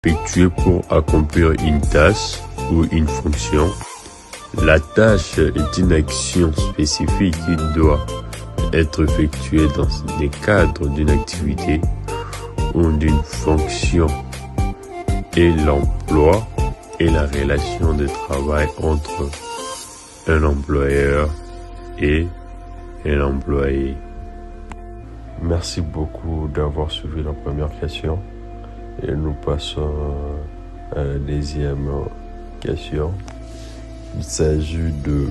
effectué pour accomplir une tâche ou une fonction. La tâche est une action spécifique qui doit être effectuée dans le cadre d'une activité ou d'une fonction, et l'emploi est la relation de travail entre un employeur et un employé. Merci beaucoup d'avoir suivi la première question et nous passons à la deuxième question. Il s'agit de: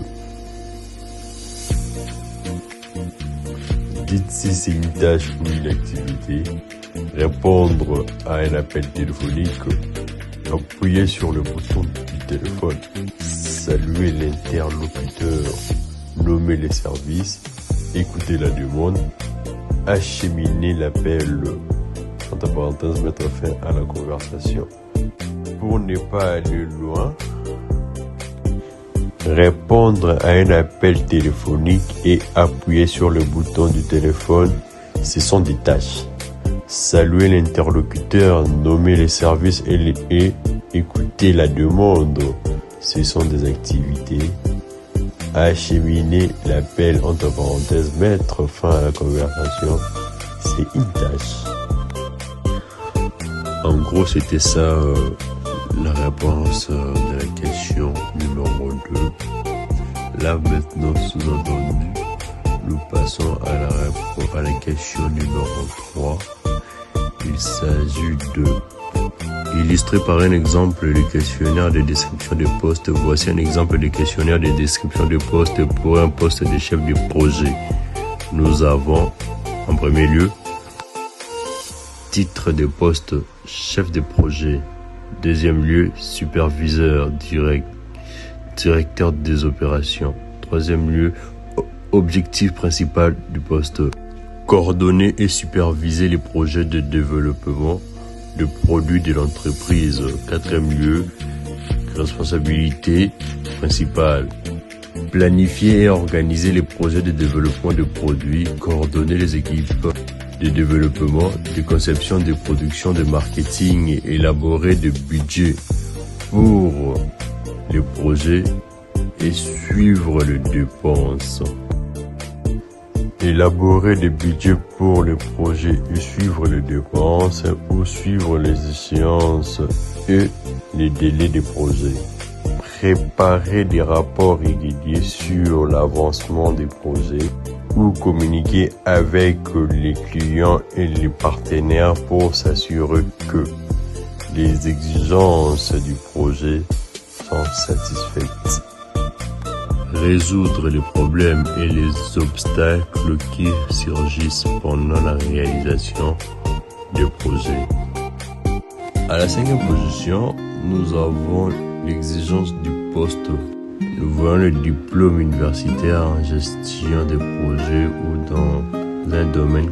dites si c'est une tâche ou une activité. Répondre à un appel téléphonique, appuyer sur le bouton du téléphone, saluer l'interlocuteur, nommer les services, écouter la demande, acheminer l'appel, entre parenthèses, mettre fin à la conversation. Pour ne pas aller loin, répondre à un appel téléphonique et appuyer sur le bouton du téléphone, ce sont des tâches. Saluer l'interlocuteur, nommer les services et écouter la demande, ce sont des activités. Acheminer l'appel, entre parenthèses, mettre fin à la conversation, c'est une tâche. En gros, c'était ça la réponse de la question numéro 2. Là maintenant, sous-entendu, nous passons à la question numéro 3. Il s'agit de illustrer par un exemple le questionnaire de description de poste. Voici un exemple de questionnaire de description de poste pour un poste de chef de projet. Nous avons en premier lieu titre de poste chef de projet. Deuxième lieu, superviseur, directeur des opérations. Troisième lieu, objectif principal du poste: coordonner et superviser les projets de développement de produits de l'entreprise. Quatrième lieu, responsabilité principale: planifier et organiser les projets de développement de produits, coordonner les équipes de développement, de conception, de production, de marketing, et élaborer des budgets pour les projets et suivre les dépenses. Élaborer des budgets pour les projets et suivre les dépenses, ou suivre les échéances et les délais des projets. Préparer des rapports réguliers sur l'avancement des projets, ou communiquer avec les clients et les partenaires pour s'assurer que les exigences du projet sont satisfaites. Résoudre les problèmes et les obstacles qui surgissent pendant la réalisation des projets. À la 5e position, nous avons l'exigence du poste. Nous voyons le diplôme universitaire en gestion des projets ou dans un domaine